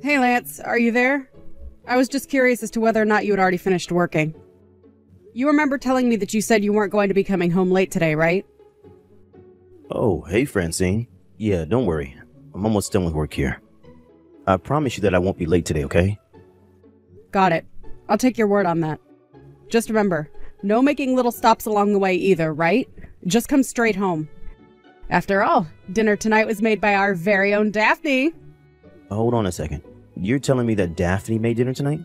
Hey Lance, are you there? I was just curious as to whether or not you had already finished working. You remember telling me that you said you weren't going to be coming home late today, right? Oh, hey Francine. Yeah, don't worry. I'm almost done with work here. I promise you that I won't be late today, okay? Got it. I'll take your word on that. Just remember, no making little stops along the way either, right? Just come straight home. After all, dinner tonight was made by our very own Daphne. Hold on a second. You're telling me that Daphne made dinner tonight?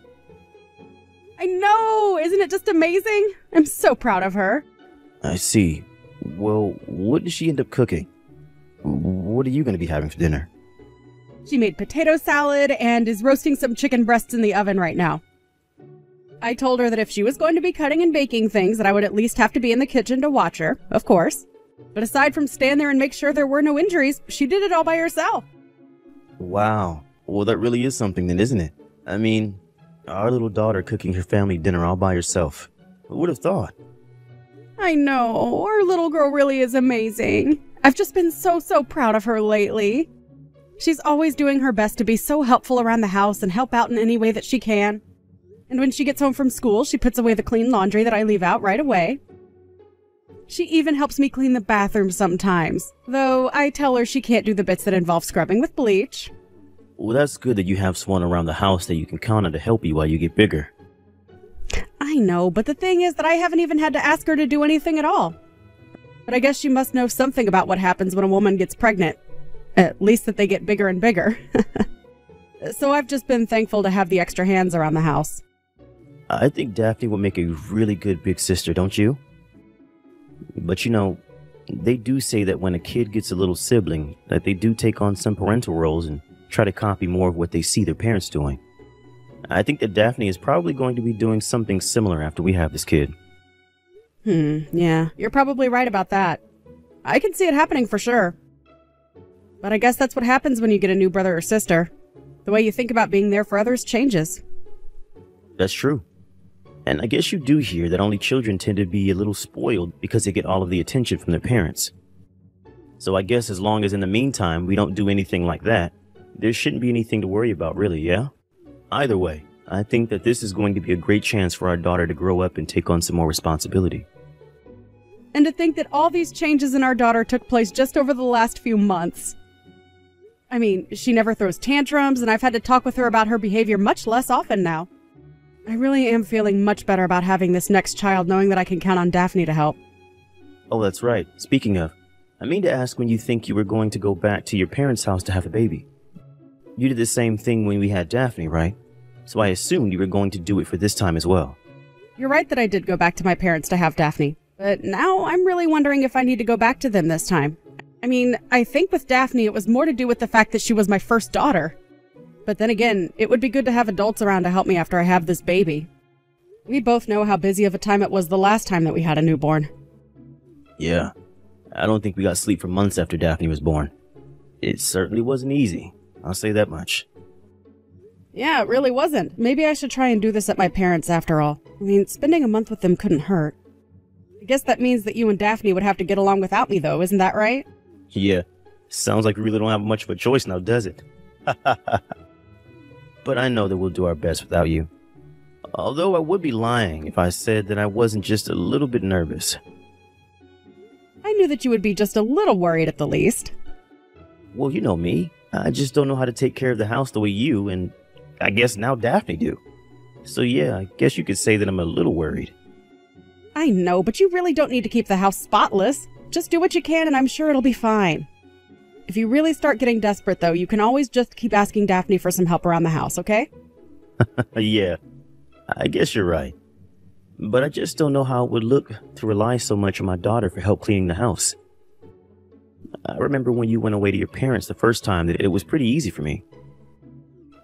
I know! Isn't it just amazing? I'm so proud of her. I see. Well, what did she end up cooking? What are you going to be having for dinner? She made potato salad and is roasting some chicken breasts in the oven right now. I told her that if she was going to be cutting and baking things, that I would at least have to be in the kitchen to watch her, of course. But aside from stand there and make sure there were no injuries, she did it all by herself. Wow. Well, that really is something then, isn't it? I mean, our little daughter cooking her family dinner all by herself. Who would have thought? I know. Our little girl really is amazing. I've just been so proud of her lately. She's always doing her best to be so helpful around the house and help out in any way that she can. And when she gets home from school, she puts away the clean laundry that I leave out right away. She even helps me clean the bathroom sometimes, though I tell her she can't do the bits that involve scrubbing with bleach. Well, that's good that you have someone around the house that you can count on to help you while you get bigger. I know, but the thing is that I haven't even had to ask her to do anything at all. But I guess she must know something about what happens when a woman gets pregnant. At least that they get bigger and bigger. So I've just been thankful to have the extra hands around the house. I think Daphne would make a really good big sister, don't you? But you know, they do say that when a kid gets a little sibling, that they do take on some parental roles and try to copy more of what they see their parents doing. I think that Daphne is probably going to be doing something similar after we have this kid. Yeah, you're probably right about that. I can see it happening for sure. But I guess that's what happens when you get a new brother or sister. The way you think about being there for others changes. That's true. And I guess you do hear that only children tend to be a little spoiled because they get all of the attention from their parents. So I guess as long as in the meantime we don't do anything like that, there shouldn't be anything to worry about really, yeah? Either way, I think that this is going to be a great chance for our daughter to grow up and take on some more responsibility. And to think that all these changes in our daughter took place just over the last few months. I mean, she never throws tantrums, and I've had to talk with her about her behavior much less often now. I really am feeling much better about having this next child, knowing that I can count on Daphne to help. Oh, that's right. Speaking of, I mean to ask when you think you were going to go back to your parents' house to have a baby. You did the same thing when we had Daphne, right? So I assumed you were going to do it for this time as well. You're right that I did go back to my parents to have Daphne, but now I'm really wondering if I need to go back to them this time. I mean, I think with Daphne it was more to do with the fact that she was my first daughter. But then again, it would be good to have adults around to help me after I have this baby. We both know how busy of a time it was the last time that we had a newborn. Yeah, I don't think we got sleep for months after Daphne was born. It certainly wasn't easy, I'll say that much. Yeah, it really wasn't. Maybe I should try and do this at my parents' after all. I mean, spending a month with them couldn't hurt. I guess that means that you and Daphne would have to get along without me though, isn't that right? Yeah, sounds like we really don't have much of a choice now, does it? But I know that we'll do our best without you. Although I would be lying if I said that I wasn't just a little bit nervous. I knew that you would be just a little worried at the least. Well, you know me. I just don't know how to take care of the house the way you and I guess now Daphne do. So yeah, I guess you could say that I'm a little worried. I know, but you really don't need to keep the house spotless. Just do what you can and I'm sure it'll be fine. If you really start getting desperate though, you can always just keep asking Daphne for some help around the house, okay? Yeah, I guess you're right. But I just don't know how it would look to rely so much on my daughter for help cleaning the house. I remember when you went away to your parents the first time that it was pretty easy for me.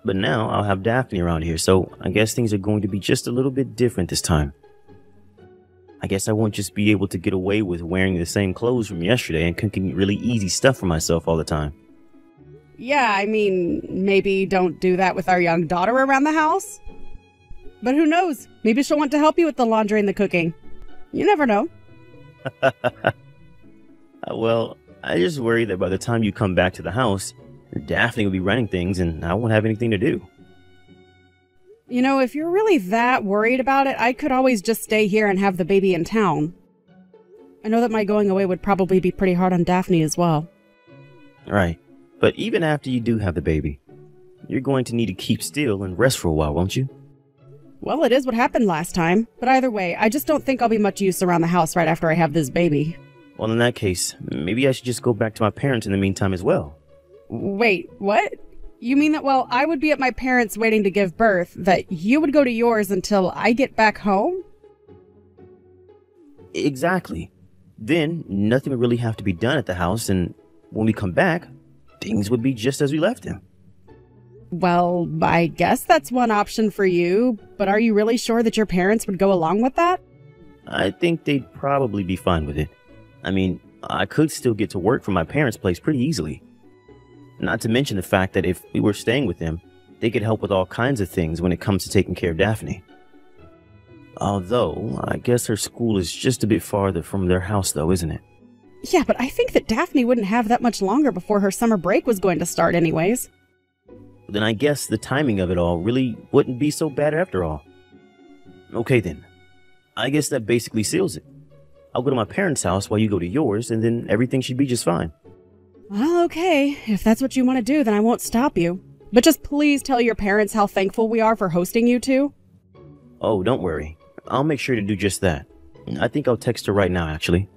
But now I'll have Daphne around here, so I guess things are going to be just a little bit different this time. I guess I won't just be able to get away with wearing the same clothes from yesterday and cooking really easy stuff for myself all the time. Yeah, I mean, maybe don't do that with our young daughter around the house. But who knows? Maybe she'll want to help you with the laundry and the cooking. You never know. Well, I just worry that by the time you come back to the house, Daphne will be running things and I won't have anything to do. You know, if you're really that worried about it, I could always just stay here and have the baby in town. I know that my going away would probably be pretty hard on Daphne as well. Right. But even after you do have the baby, you're going to need to keep still and rest for a while, won't you? Well, it is what happened last time. But either way, I just don't think I'll be much use around the house right after I have this baby. Well, in that case, maybe I should just go back to my parents in the meantime as well. Wait, what? You mean that while I would be at my parents' waiting to give birth, that you would go to yours until I get back home? Exactly. Then, nothing would really have to be done at the house, and when we come back, things would be just as we left them. Well, I guess that's one option for you, but are you really sure that your parents would go along with that? I think they'd probably be fine with it. I mean, I could still get to work from my parents' place pretty easily. Not to mention the fact that if we were staying with them, they could help with all kinds of things when it comes to taking care of Daphne. Although, I guess her school is just a bit farther from their house though, isn't it? Yeah, but I think that Daphne wouldn't have that much longer before her summer break was going to start anyways. Then I guess the timing of it all really wouldn't be so bad after all. Okay then. I guess that basically seals it. I'll go to my parents' house while you go to yours, and then everything should be just fine. Well, okay. If that's what you want to do, then I won't stop you. But just please tell your parents how thankful we are for hosting you two. Oh, don't worry. I'll make sure to do just that. I think I'll text her right now, actually.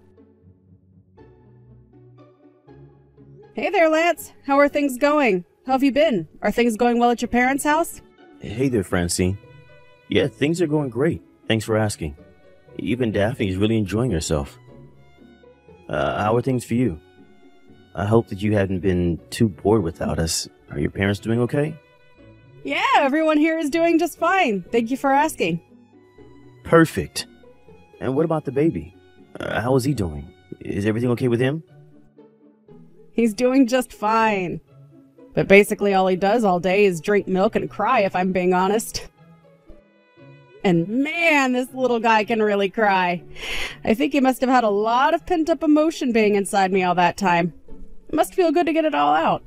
Hey there, Lance. How are things going? How have you been? Are things going well at your parents' house? Hey there, Francine. Yeah, things are going great. Thanks for asking. Even Daphne is really enjoying herself. How are things for you? I hope that you hadn't been too bored without us. Are your parents doing okay? Yeah, everyone here is doing just fine. Thank you for asking. Perfect. And what about the baby? How is he doing? Is everything okay with him? He's doing just fine. But basically all he does all day is drink milk and cry, if I'm being honest. And man, this little guy can really cry. I think he must have had a lot of pent-up emotion being inside me all that time. It must feel good to get it all out.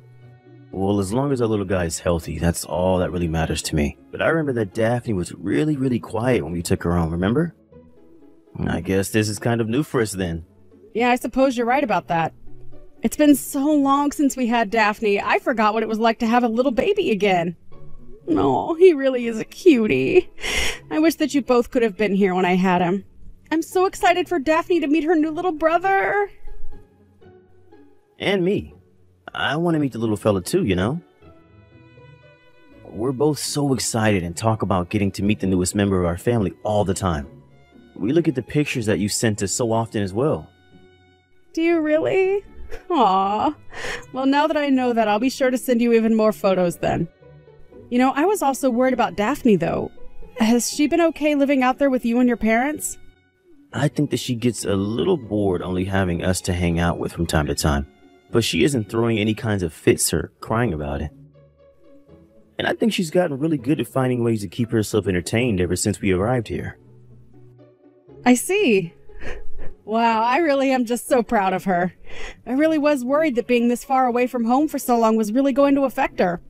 Well, as long as our little guy is healthy, that's all that really matters to me. But I remember that Daphne was really quiet when we took her home, remember? I guess this is kind of new for us then. Yeah, I suppose you're right about that. It's been so long since we had Daphne, I forgot what it was like to have a little baby again. Oh, he really is a cutie. I wish that you both could have been here when I had him. I'm so excited for Daphne to meet her new little brother. And me. I want to meet the little fella too, you know? We're both so excited and talk about getting to meet the newest member of our family all the time. We look at the pictures that you sent us so often as well. Do you really? Aw. Well, now that I know that, I'll be sure to send you even more photos then. You know, I was also worried about Daphne, though. Has she been okay living out there with you and your parents? I think that she gets a little bored only having us to hang out with from time to time. But she isn't throwing any kinds of fits or crying about it. And I think she's gotten really good at finding ways to keep herself entertained ever since we arrived here. I see. Wow, I really am just so proud of her. I really was worried that being this far away from home for so long was really going to affect her.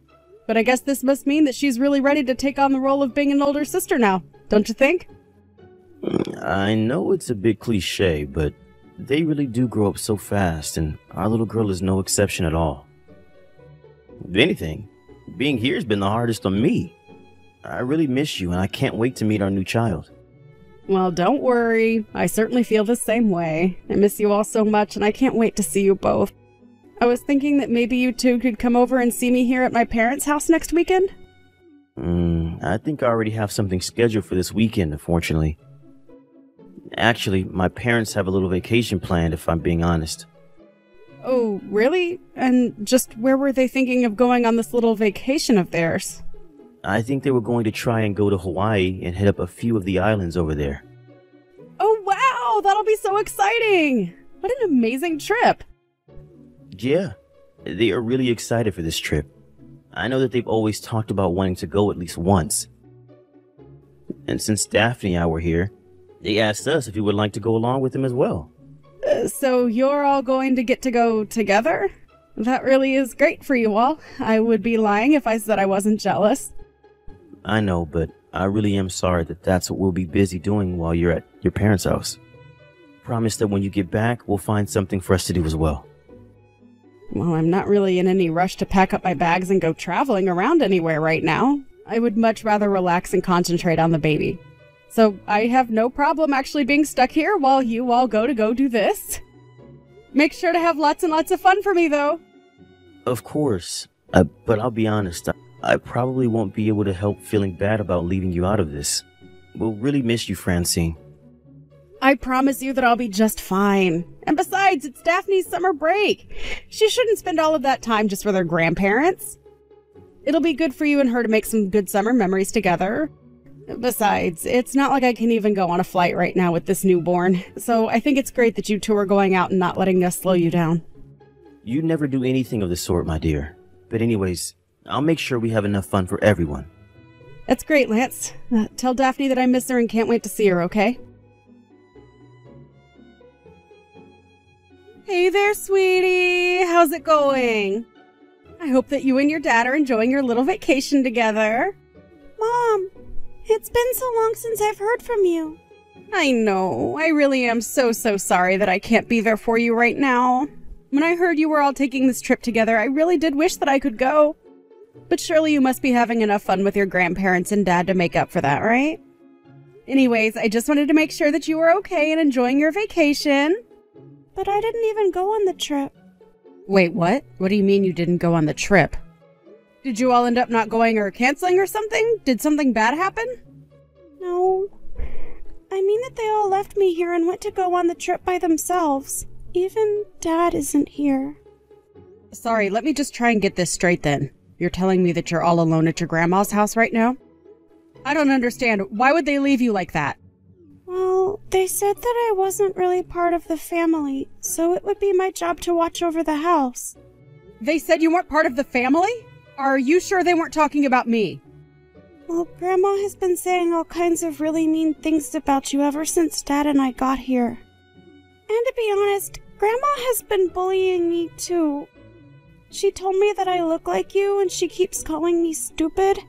But I guess this must mean that she's really ready to take on the role of being an older sister now, don't you think? I know it's a bit cliche, but they really do grow up so fast, and our little girl is no exception at all. If anything, being here has been the hardest on me. I really miss you, and I can't wait to meet our new child. Well, don't worry. I certainly feel the same way. I miss you all so much, and I can't wait to see you both. I was thinking that maybe you two could come over and see me here at my parents' house next weekend. I think I already have something scheduled for this weekend, unfortunately. Actually, my parents have a little vacation planned, if I'm being honest. Oh, really? And just where were they thinking of going on this little vacation of theirs? I think they were going to try and go to Hawaii and hit up a few of the islands over there. Oh, wow! That'll be so exciting! What an amazing trip! Yeah, they are really excited for this trip. I know that they've always talked about wanting to go at least once. And since Daphne and I were here, they asked us if we would like to go along with them as well. So you're all going to get to go together? That really is great for you all. I would be lying if I said I wasn't jealous. I know, but I really am sorry that that's what we'll be busy doing while you're at your parents' house. Promise that when you get back, we'll find something for us to do as well. Well, I'm not really in any rush to pack up my bags and go traveling around anywhere right now. I would much rather relax and concentrate on the baby. So I have no problem actually being stuck here while you all go do this. Make sure to have lots and lots of fun for me, though. Of course, but I'll be honest, I probably won't be able to help feeling bad about leaving you out of this. We'll really miss you, Francine. I promise you that I'll be just fine. And besides, it's Daphne's summer break. She shouldn't spend all of that time just with her grandparents. It'll be good for you and her to make some good summer memories together. Besides, it's not like I can even go on a flight right now with this newborn, so I think it's great that you two are going out and not letting us slow you down. You never do anything of the sort, my dear. But anyways, I'll make sure we have enough fun for everyone. That's great, Lance. Tell Daphne that I miss her and can't wait to see her, okay? Hey there, sweetie. How's it going? I hope that you and your dad are enjoying your little vacation together. Mom, it's been so long since I've heard from you. I know. I really am so sorry that I can't be there for you right now. When I heard you were all taking this trip together, I really did wish that I could go. But surely you must be having enough fun with your grandparents and dad to make up for that, right? Anyways, I just wanted to make sure that you were okay and enjoying your vacation. But I didn't even go on the trip. Wait, what? What do you mean you didn't go on the trip? Did you all end up not going or canceling or something? Did something bad happen? No. I mean that they all left me here and went to go on the trip by themselves. Even Dad isn't here. Sorry, let me just try and get this straight then. You're telling me that you're all alone at your grandma's house right now? I don't understand. Why would they leave you like that? Well, they said that I wasn't really part of the family, so it would be my job to watch over the house. They said you weren't part of the family? Are you sure they weren't talking about me? Well, Grandma has been saying all kinds of really mean things about you ever since Dad and I got here. And to be honest, Grandma has been bullying me too. She told me that I look like you and she keeps calling me stupid.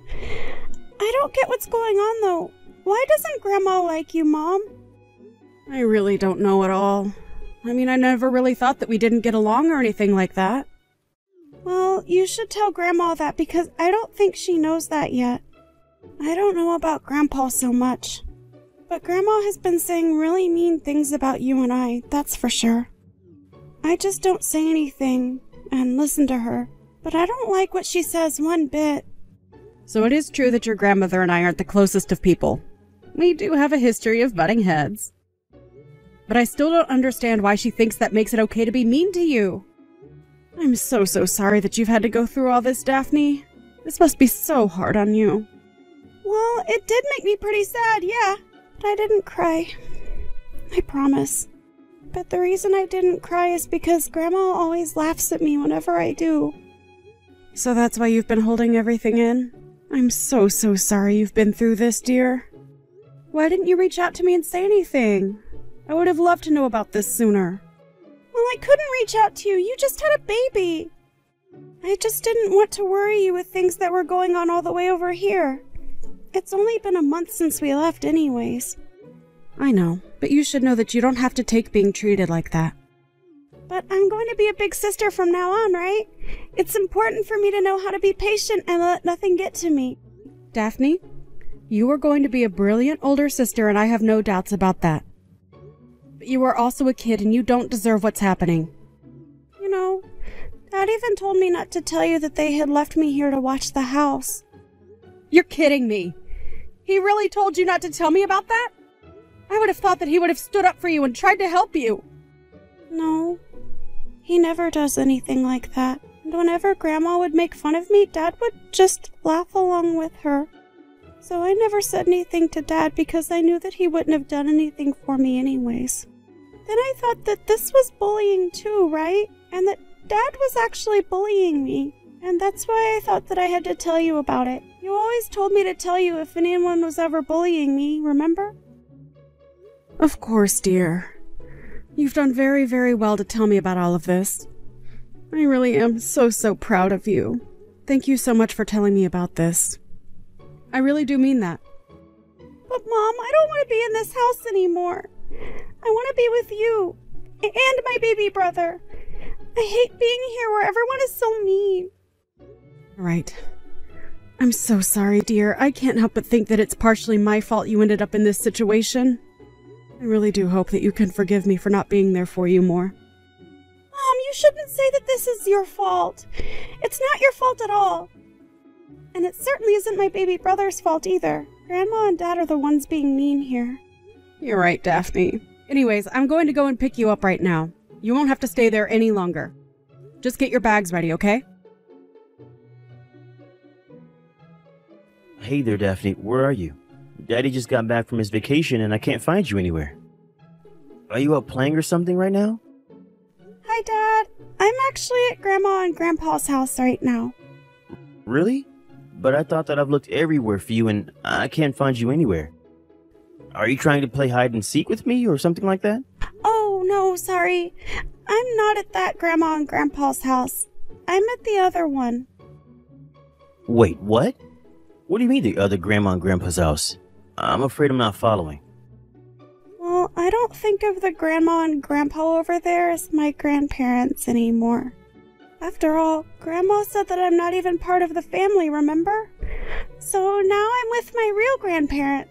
I don't get what's going on though. Why doesn't Grandma like you, Mom? I really don't know at all. I mean, I never really thought that we didn't get along or anything like that. Well, you should tell Grandma that because I don't think she knows that yet. I don't know about Grandpa so much. But Grandma has been saying really mean things about you and I, that's for sure. I just don't say anything and listen to her, but I don't like what she says one bit. So it is true that your grandmother and I aren't the closest of people. We do have a history of butting heads. But I still don't understand why she thinks that makes it okay to be mean to you. I'm so sorry that you've had to go through all this, Daphne. This must be so hard on you. Well, it did make me pretty sad, yeah. But I didn't cry. I promise. But the reason I didn't cry is because Grandma always laughs at me whenever I do. So that's why you've been holding everything in? I'm so sorry you've been through this, dear. Why didn't you reach out to me and say anything? I would have loved to know about this sooner. Well, I couldn't reach out to you. You just had a baby. I just didn't want to worry you with things that were going on all the way over here. It's only been a month since we left anyways. I know, but you should know that you don't have to take being treated like that. But I'm going to be a big sister from now on, right? It's important for me to know how to be patient and let nothing get to me. Daphne, you are going to be a brilliant older sister, and I have no doubts about that. But you are also a kid, and you don't deserve what's happening. You know, Dad even told me not to tell you that they had left me here to watch the house. You're kidding me. He really told you not to tell me about that? I would have thought that he would have stood up for you and tried to help you. No, he never does anything like that. And whenever Grandma would make fun of me, Dad would just laugh along with her. So I never said anything to Dad because I knew that he wouldn't have done anything for me anyways. Then I thought that this was bullying too, right? And that Dad was actually bullying me. And that's why I thought that I had to tell you about it. You always told me to tell you if anyone was ever bullying me, remember? Of course, dear. You've done very well to tell me about all of this. I really am so proud of you. Thank you so much for telling me about this. I really do mean that. But Mom, I don't want to be in this house anymore. I want to be with you and my baby brother. I hate being here where everyone is so mean. Right. I'm so sorry, dear. I can't help but think that it's partially my fault you ended up in this situation. I really do hope that you can forgive me for not being there for you more. Mom, you shouldn't say that this is your fault. It's not your fault at all. And it certainly isn't my baby brother's fault either. Grandma and Dad are the ones being mean here. You're right, Daphne. Anyways, I'm going to go and pick you up right now. You won't have to stay there any longer. Just get your bags ready, okay? Hey there, Daphne. Where are you? Daddy just got back from his vacation and I can't find you anywhere. Are you out playing or something right now? Hi, Dad. I'm actually at Grandma and Grandpa's house right now. Really? But I thought that I've looked everywhere for you and I can't find you anywhere. Are you trying to play hide and seek with me or something like that? Oh, no, sorry. I'm not at that Grandma and Grandpa's house. I'm at the other one. Wait, what? What do you mean the other Grandma and Grandpa's house? I'm afraid I'm not following. Well, I don't think of the Grandma and Grandpa over there as my grandparents anymore. After all, Grandma said that I'm not even part of the family, remember? So now I'm with my real grandparent.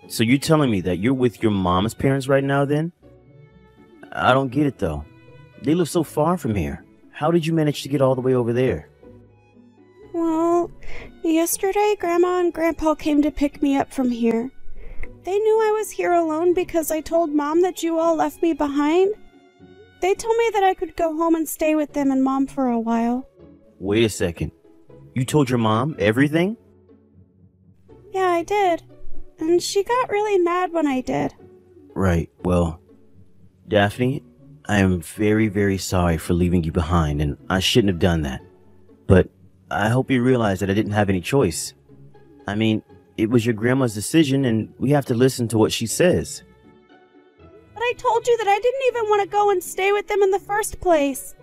So you're telling me that you're with your mom's parents right now then? I don't get it though. They live so far from here. How did you manage to get all the way over there? Well, yesterday Grandma and Grandpa came to pick me up from here. They knew I was here alone because I told Mom that you all left me behind. They told me that I could go home and stay with them and Mom for a while. Wait a second. You told your mom everything? Yeah, I did. And she got really mad when I did. Right, well, Daphne, I am very sorry for leaving you behind and I shouldn't have done that. But I hope you realize that I didn't have any choice. I mean, it was your grandma's decision and we have to listen to what she says. But I told you that I didn't even want to go and stay with them in the first place.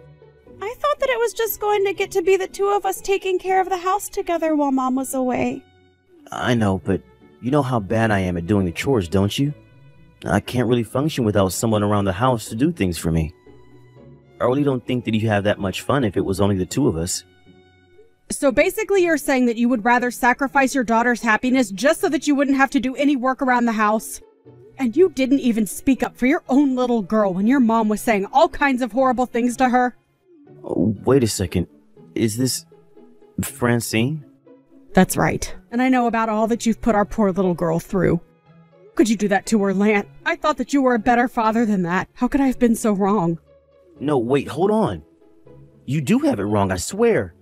I thought that it was just going to get to be the two of us taking care of the house together while Mom was away. I know, but you know how bad I am at doing the chores, don't you? I can't really function without someone around the house to do things for me. I really don't think that you'd have that much fun if it was only the two of us. So basically you're saying that you would rather sacrifice your daughter's happiness just so that you wouldn't have to do any work around the house? And you didn't even speak up for your own little girl when your mom was saying all kinds of horrible things to her? Oh, wait a second. Is this Francine? That's right. And I know about all that you've put our poor little girl through. Could you do that to her, Lance? I thought that you were a better father than that. How could I have been so wrong? No, wait, hold on. You do have it wrong, I swear.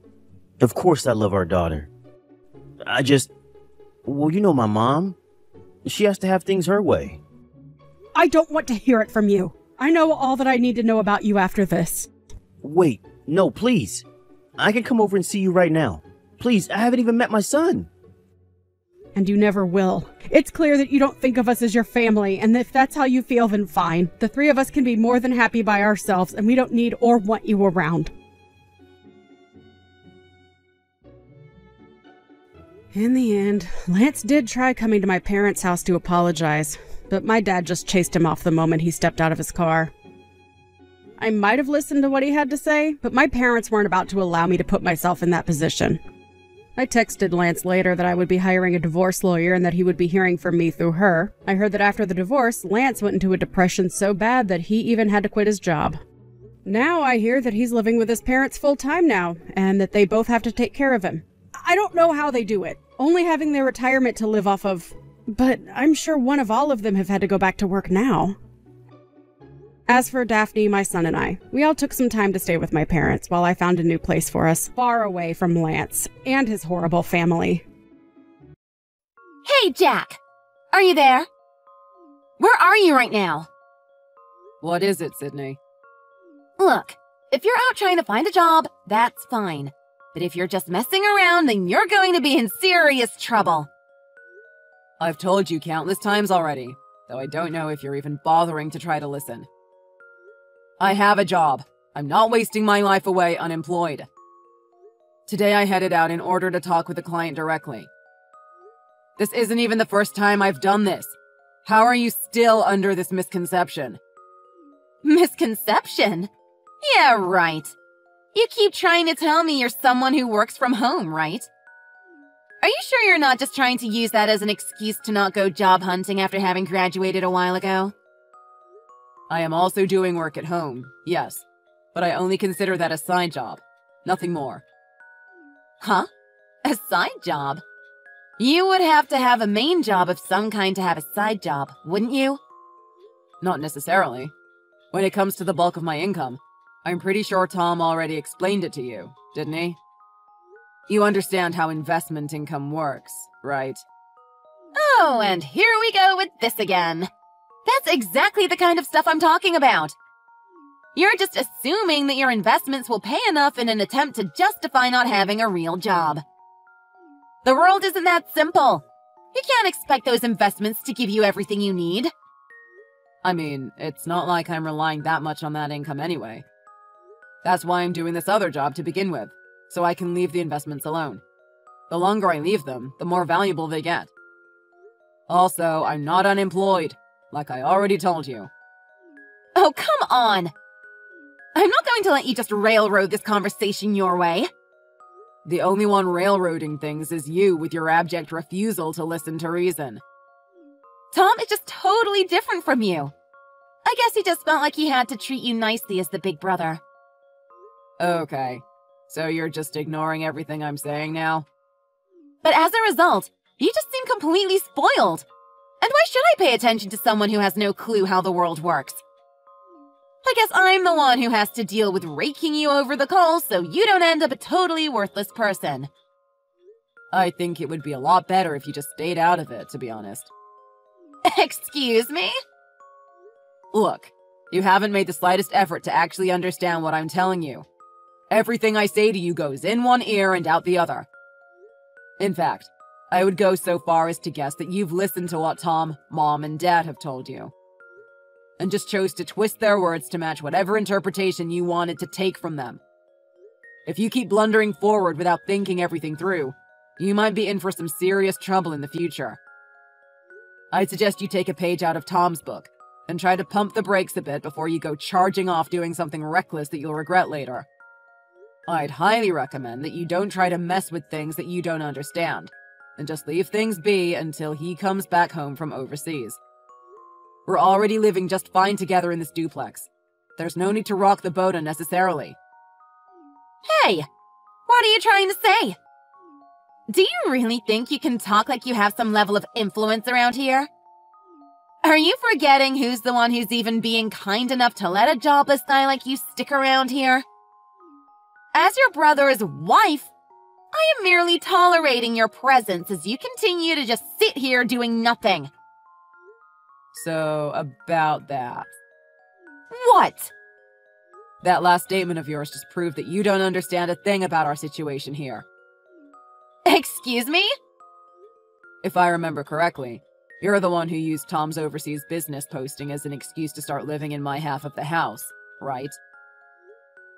Of course I love our daughter. Well, you know my mom. She has to have things her way. I don't want to hear it from you. I know all that I need to know about you after this. Wait, no, please. I can come over and see you right now. Please, I haven't even met my son. And you never will. It's clear that you don't think of us as your family, and if that's how you feel, then fine. The three of us can be more than happy by ourselves, and we don't need or want you around. In the end, Lance did try coming to my parents' house to apologize, but my dad just chased him off the moment he stepped out of his car. I might have listened to what he had to say, but my parents weren't about to allow me to put myself in that position. I texted Lance later that I would be hiring a divorce lawyer and that he would be hearing from me through her. I heard that after the divorce, Lance went into a depression so bad that he even had to quit his job. Now I hear that he's living with his parents full-time now, and that they both have to take care of him. I don't know how they do it, only having their retirement to live off of, but I'm sure one of all of them have had to go back to work now. As for Daphne, my son, and I, we all took some time to stay with my parents while I found a new place for us, far away from Lance and his horrible family. Hey, Jack! Are you there? Where are you right now? What is it, Sydney? Look, if you're out trying to find a job, that's fine. But if you're just messing around, then you're going to be in serious trouble. I've told you countless times already, though I don't know if you're even bothering to try to listen. I have a job. I'm not wasting my life away unemployed. Today I headed out in order to talk with the client directly. This isn't even the first time I've done this. How are you still under this misconception? Misconception? Yeah, right. You keep trying to tell me you're someone who works from home, right? Are you sure you're not just trying to use that as an excuse to not go job hunting after having graduated a while ago? I am also doing work at home, yes, but I only consider that a side job, nothing more. Huh? A side job? You would have to have a main job of some kind to have a side job, wouldn't you? Not necessarily. When it comes to the bulk of my income, I'm pretty sure Tom already explained it to you, didn't he? You understand how investment income works, right? Oh, and here we go with this again. That's exactly the kind of stuff I'm talking about. You're just assuming that your investments will pay enough in an attempt to justify not having a real job. The world isn't that simple. You can't expect those investments to give you everything you need. I mean, it's not like I'm relying that much on that income anyway. That's why I'm doing this other job to begin with, so I can leave the investments alone. The longer I leave them, the more valuable they get. Also, I'm not unemployed, like I already told you. Oh, come on! I'm not going to let you just railroad this conversation your way. The only one railroading things is you with your abject refusal to listen to reason. Tom is just totally different from you. I guess he just felt like he had to treat you nicely as the big brother. Okay, so you're just ignoring everything I'm saying now? But as a result, you just seem completely spoiled. And why should I pay attention to someone who has no clue how the world works? I guess I'm the one who has to deal with raking you over the coals so you don't end up a totally worthless person. I think it would be a lot better if you just stayed out of it, to be honest. Excuse me? Look, you haven't made the slightest effort to actually understand what I'm telling you. Everything I say to you goes in one ear and out the other. In fact, I would go so far as to guess that you've listened to what Tom, Mom, and Dad have told you, and just chose to twist their words to match whatever interpretation you wanted to take from them. If you keep blundering forward without thinking everything through, you might be in for some serious trouble in the future. I'd suggest you take a page out of Tom's book and try to pump the brakes a bit before you go charging off doing something reckless that you'll regret later. I'd highly recommend that you don't try to mess with things that you don't understand, and just leave things be until he comes back home from overseas. We're already living just fine together in this duplex. There's no need to rock the boat unnecessarily. Hey! What are you trying to say? Do you really think you can talk like you have some level of influence around here? Are you forgetting who's the one who's even being kind enough to let a jobless guy like you stick around here? As your brother's wife, I am merely tolerating your presence as you continue to just sit here doing nothing. So, about that. What? That last statement of yours just proved that you don't understand a thing about our situation here. Excuse me? If I remember correctly, you're the one who used Tom's overseas business posting as an excuse to start living in my half of the house, right?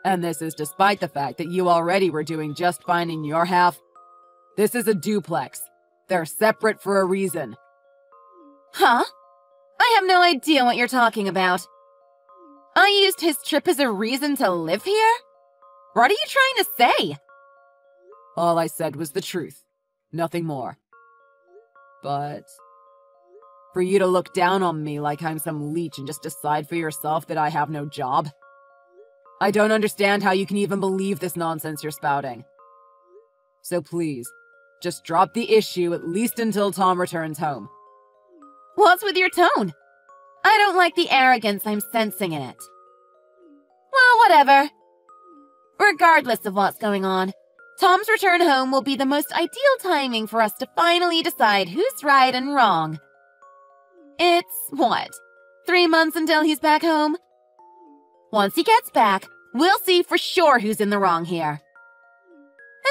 And this is despite the fact that you already were doing just fine in your half. This is a duplex. They're separate for a reason. Huh? I have no idea what you're talking about. I used his trip as a reason to live here? What are you trying to say? All I said was the truth. Nothing more. But for you to look down on me like I'm some leech and just decide for yourself that I have no job? I don't understand how you can even believe this nonsense you're spouting. So please, just drop the issue at least until Tom returns home. What's with your tone? I don't like the arrogance I'm sensing in it. Well, whatever. Regardless of what's going on, Tom's return home will be the most ideal timing for us to finally decide who's right and wrong. It's, what, 3 months until he's back home? Once he gets back, we'll see for sure who's in the wrong here.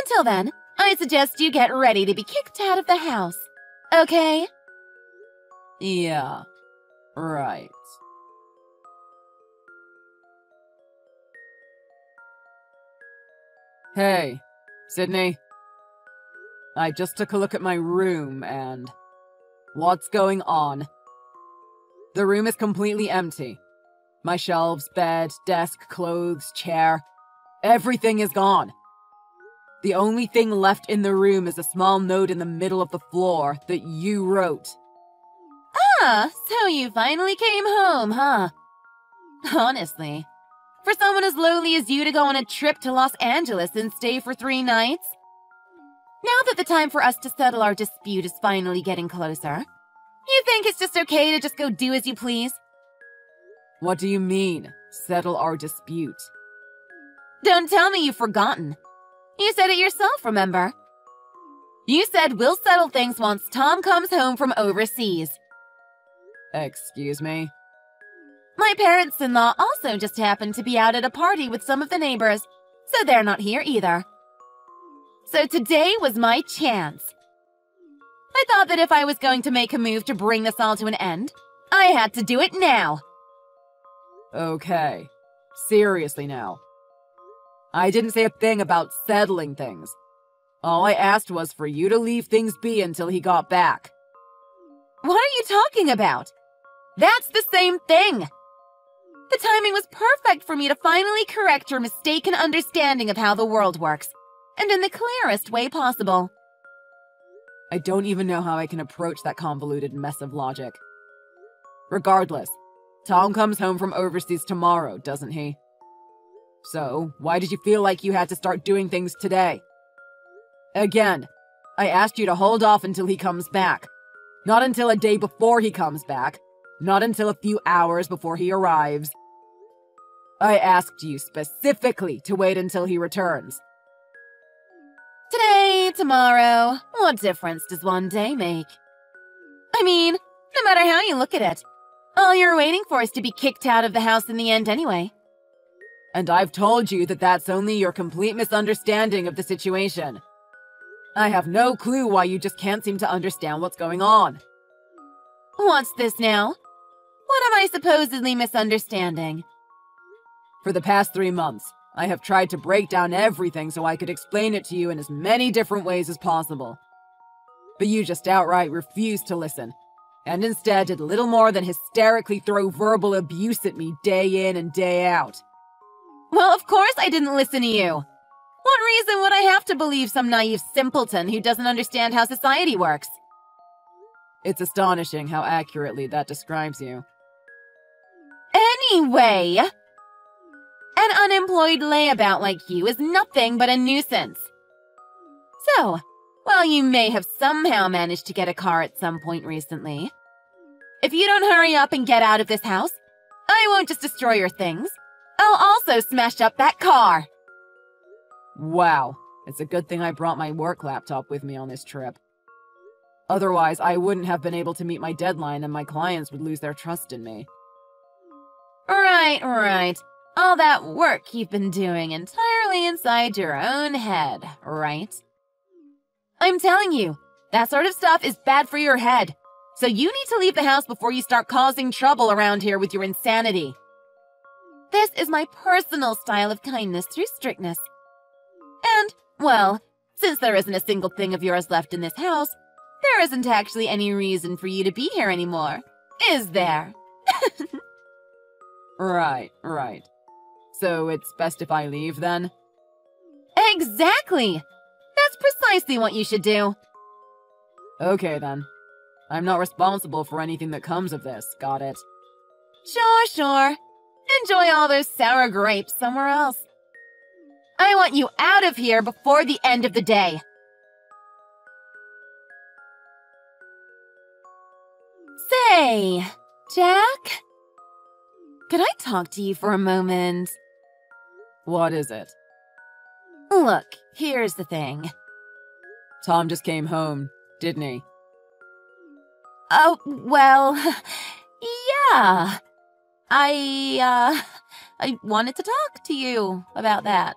Until then, I suggest you get ready to be kicked out of the house, okay? Yeah, right. Hey, Sydney. I just took a look at my room and... What's going on? The room is completely empty. My shelves, bed, desk, clothes, chair. Everything is gone. The only thing left in the room is a small note in the middle of the floor that you wrote. Ah, so you finally came home, huh? Honestly, for someone as lowly as you to go on a trip to Los Angeles and stay for 3 nights? Now that the time for us to settle our dispute is finally getting closer, you think it's just okay to just go do as you please? What do you mean, settle our dispute? Don't tell me you've forgotten. You said it yourself, remember? You said we'll settle things once Tom comes home from overseas. Excuse me? My parents-in-law also just happened to be out at a party with some of the neighbors, so they're not here either. So today was my chance. I thought that if I was going to make a move to bring this all to an end, I had to do it now. Okay. Seriously now. I didn't say a thing about settling things. All I asked was for you to leave things be until he got back. What are you talking about? That's the same thing. The timing was perfect for me to finally correct your mistaken understanding of how the world works, and in the clearest way possible. I don't even know how I can approach that convoluted mess of logic. Regardless, Tom comes home from overseas tomorrow, doesn't he? So, why did you feel like you had to start doing things today? Again, I asked you to hold off until he comes back. Not until a day before he comes back. Not until a few hours before he arrives. I asked you specifically to wait until he returns. Today, tomorrow, what difference does one day make? I mean, no matter how you look at it, all you're waiting for is to be kicked out of the house in the end anyway. And I've told you that that's only your complete misunderstanding of the situation. I have no clue why you just can't seem to understand what's going on. What's this now? What am I supposedly misunderstanding? For the past 3 months, I have tried to break down everything so I could explain it to you in as many different ways as possible. But you just outright refused to listen, and instead did little more than hysterically throw verbal abuse at me day in and day out. Well, of course I didn't listen to you. What reason would I have to believe some naive simpleton who doesn't understand how society works? It's astonishing how accurately that describes you. Anyway, an unemployed layabout like you is nothing but a nuisance. So, while you may have somehow managed to get a car at some point recently, if you don't hurry up and get out of this house, I won't just destroy your things. I'll also smash up that car. Wow, it's a good thing I brought my work laptop with me on this trip. Otherwise, I wouldn't have been able to meet my deadline and my clients would lose their trust in me. Right. All that work you've been doing entirely inside your own head, right? I'm telling you, that sort of stuff is bad for your head. So you need to leave the house before you start causing trouble around here with your insanity. This is my personal style of kindness through strictness. And, well, since there isn't a single thing of yours left in this house, there isn't actually any reason for you to be here anymore, is there? Right. So it's best if I leave then? Exactly! That's precisely what you should do. Okay then. I'm not responsible for anything that comes of this, got it? Sure. Enjoy all those sour grapes somewhere else. I want you out of here before the end of the day. Say, Jack? Could I talk to you for a moment? What is it? Look, here's the thing. Tom just came home, didn't he? Oh, well, yeah. I wanted to talk to you about that,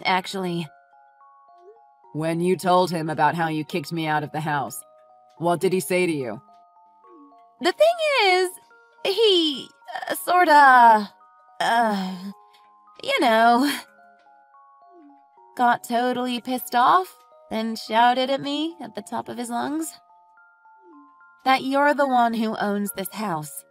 actually. When you told him about how you kicked me out of the house, what did he say to you? The thing is, he, sorta, you know. got totally pissed off, then shouted at me at the top of his lungs that you're the one who owns this house.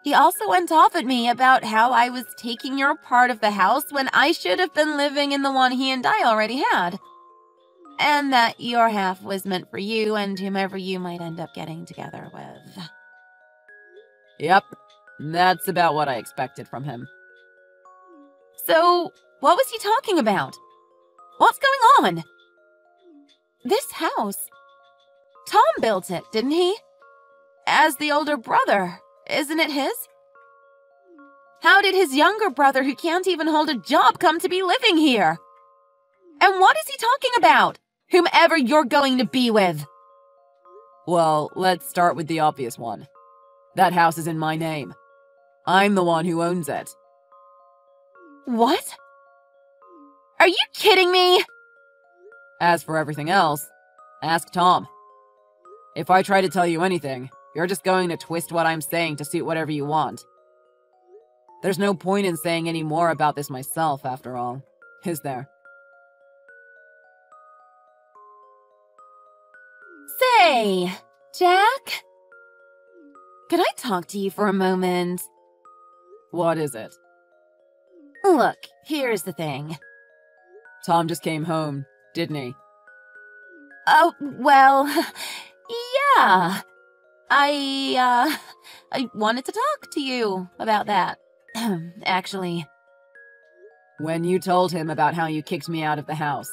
He also went off at me about how I was taking your part of the house when I should have been living in the one he and I already had. And that your half was meant for you and whomever you might end up getting together with. Yep, that's about what I expected from him. So, what was he talking about? What's going on? This house. Tom built it, didn't he? As the older brother, isn't it his? How did his younger brother, who can't even hold a job, come to be living here? And what is he talking about? Whomever you're going to be with. Well, let's start with the obvious one. That house is in my name. I'm the one who owns it. What? Are you kidding me? As for everything else, ask Tom. If I try to tell you anything, you're just going to twist what I'm saying to suit whatever you want. There's no point in saying any more about this myself, after all, is there? Say, Jack? Could I talk to you for a moment? What is it? Look, here's the thing. Tom just came home, didn't he? Oh, well, yeah. I wanted to talk to you about that, actually. When you told him about how you kicked me out of the house,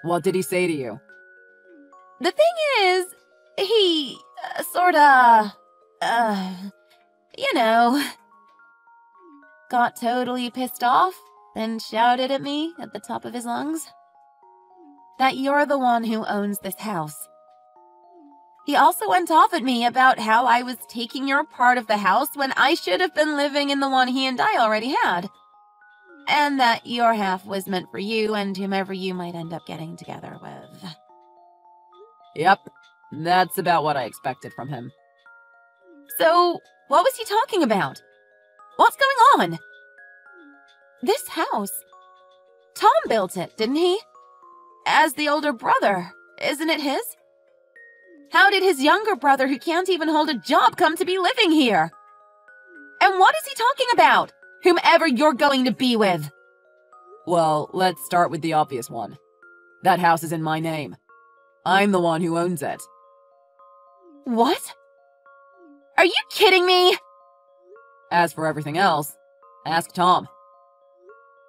what did he say to you? The thing is, he, sorta, you know, got totally pissed off, then shouted at me at the top of his lungs that you're the one who owns this house. He also went off at me about how I was taking your part of the house when I should have been living in the one he and I already had. And that your half was meant for you and whomever you might end up getting together with. Yep, that's about what I expected from him. So, what was he talking about? What's going on? This house. Tom built it, didn't he? As the older brother, isn't it his? How did his younger brother, who can't even hold a job, come to be living here? And what is he talking about? Whomever you're going to be with. Well, let's start with the obvious one. That house is in my name. I'm the one who owns it. What? Are you kidding me? As for everything else, ask Tom.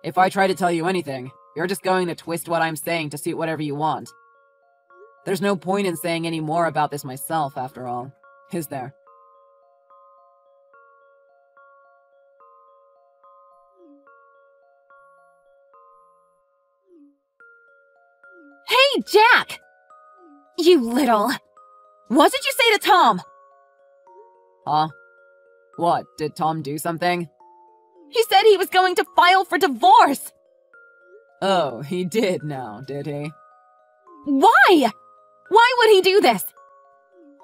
If I try to tell you anything, you're just going to twist what I'm saying to suit whatever you want. There's no point in saying any more about this myself, after all, is there? Hey, Jack! You little... What did you say to Tom? Huh? What, did Tom do something? He said he was going to file for divorce! Oh, he did now, did he? Why? Why would he do this?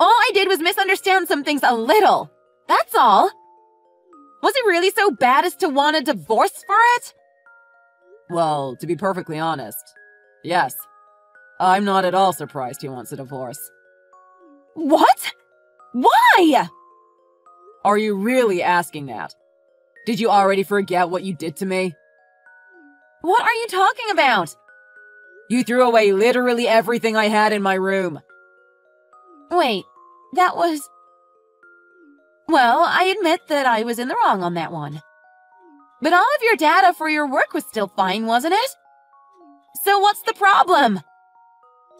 All I did was misunderstand some things a little. That's all. Was it really so bad as to want a divorce for it? Well, to be perfectly honest, yes. I'm not at all surprised he wants a divorce. What? Why? Are you really asking that? Did you already forget what you did to me? What are you talking about? You threw away literally everything I had in my room. Wait, that was... Well, I admit that I was in the wrong on that one. But all of your data for your work was still fine, wasn't it? So what's the problem?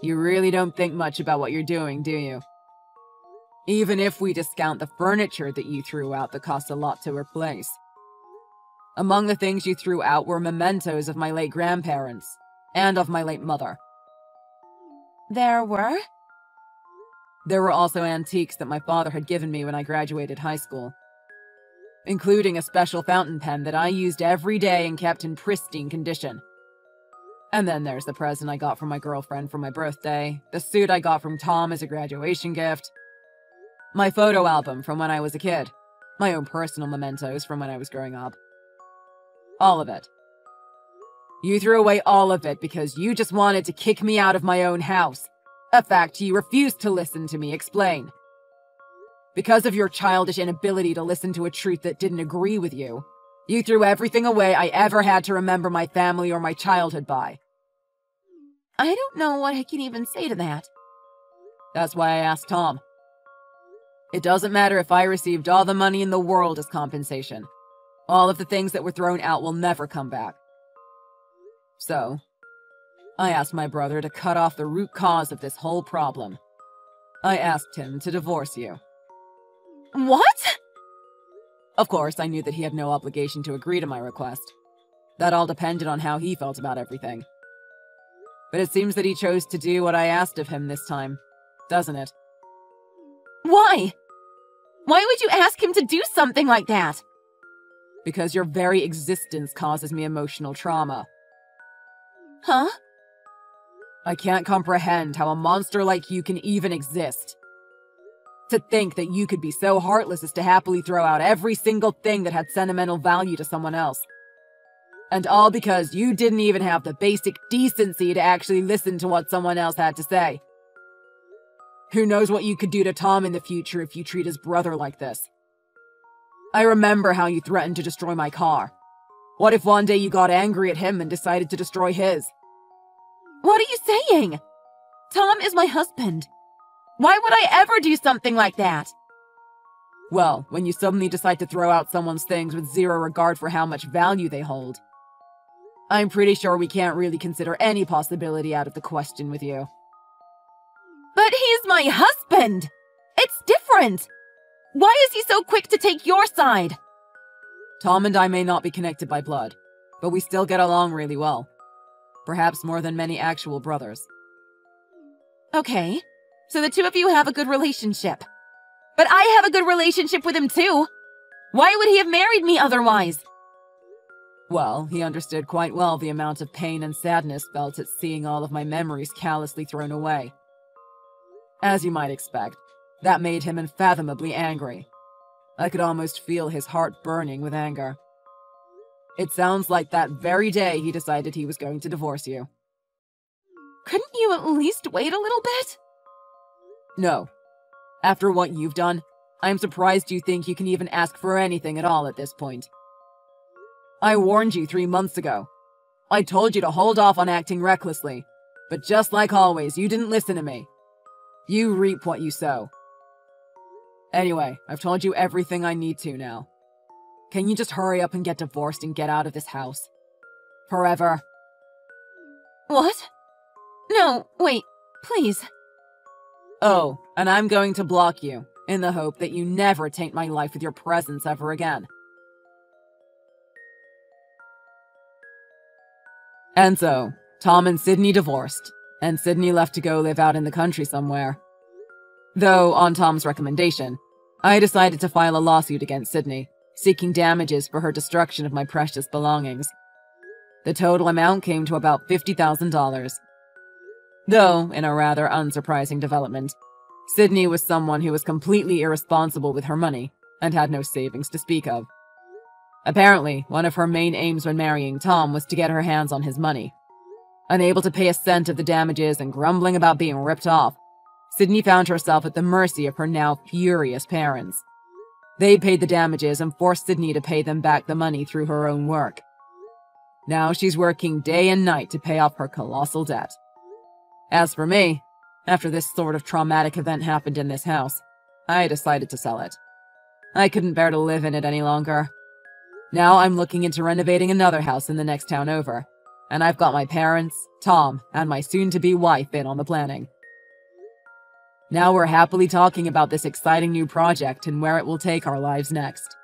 You really don't think much about what you're doing, do you? Even if we discount the furniture that you threw out that cost a lot to replace. Among the things you threw out were mementos of my late grandparents, and of my late mother. There were? There were also antiques that my father had given me when I graduated high school, including a special fountain pen that I used every day and kept in pristine condition. And then there's the present I got from my girlfriend for my birthday, the suit I got from Tom as a graduation gift, my photo album from when I was a kid, my own personal mementos from when I was growing up. All of it. You threw away all of it because you just wanted to kick me out of my own house. A fact you refused to listen to me explain. Because of your childish inability to listen to a truth that didn't agree with you, you threw everything away I ever had to remember my family or my childhood by. I don't know what I can even say to that. That's why I asked Tom. It doesn't matter if I received all the money in the world as compensation. All of the things that were thrown out will never come back. So, I asked my brother to cut off the root cause of this whole problem. I asked him to divorce you. What? Of course, I knew that he had no obligation to agree to my request. That all depended on how he felt about everything. But it seems that he chose to do what I asked of him this time, doesn't it? Why? Why would you ask him to do something like that? Because your very existence causes me emotional trauma. Huh? I can't comprehend how a monster like you can even exist. To think that you could be so heartless as to happily throw out every single thing that had sentimental value to someone else. And all because you didn't even have the basic decency to actually listen to what someone else had to say. Who knows what you could do to Tom in the future if you treat his brother like this? I remember how you threatened to destroy my car. What if one day you got angry at him and decided to destroy his? What are you saying? Tom is my husband. Why would I ever do something like that? Well, when you suddenly decide to throw out someone's things with zero regard for how much value they hold, I'm pretty sure we can't really consider any possibility out of the question with you. But he's my husband! It's different! Why is he so quick to take your side? Tom and I may not be connected by blood, but we still get along really well. Perhaps more than many actual brothers. Okay, so the two of you have a good relationship. But I have a good relationship with him too. Why would he have married me otherwise? Well, he understood quite well the amount of pain and sadness felt at seeing all of my memories callously thrown away. As you might expect, that made him unfathomably angry. I could almost feel his heart burning with anger. It sounds like that very day he decided he was going to divorce you. Couldn't you at least wait a little bit? No. After what you've done, I'm surprised you think you can even ask for anything at all at this point. I warned you 3 months ago. I told you to hold off on acting recklessly, but just like always, you didn't listen to me. You reap what you sow. Anyway, I've told you everything I need to now. Can you just hurry up and get divorced and get out of this house? Forever. What? No, wait, please. Oh, and I'm going to block you, in the hope that you never taint my life with your presence ever again. And so, Tom and Sydney divorced, and Sydney left to go live out in the country somewhere. Though, on Tom's recommendation, I decided to file a lawsuit against Sydney, seeking damages for her destruction of my precious belongings. The total amount came to about $50,000. Though, in a rather unsurprising development, Sydney was someone who was completely irresponsible with her money and had no savings to speak of. Apparently, one of her main aims when marrying Tom was to get her hands on his money. Unable to pay a cent of the damages and grumbling about being ripped off, Sydney found herself at the mercy of her now furious parents. They paid the damages and forced Sydney to pay them back the money through her own work. Now she's working day and night to pay off her colossal debt. As for me, after this sort of traumatic event happened in this house, I decided to sell it. I couldn't bear to live in it any longer. Now I'm looking into renovating another house in the next town over, and I've got my parents, Tom, and my soon-to-be wife in on the planning. Now we're happily talking about this exciting new project and where it will take our lives next.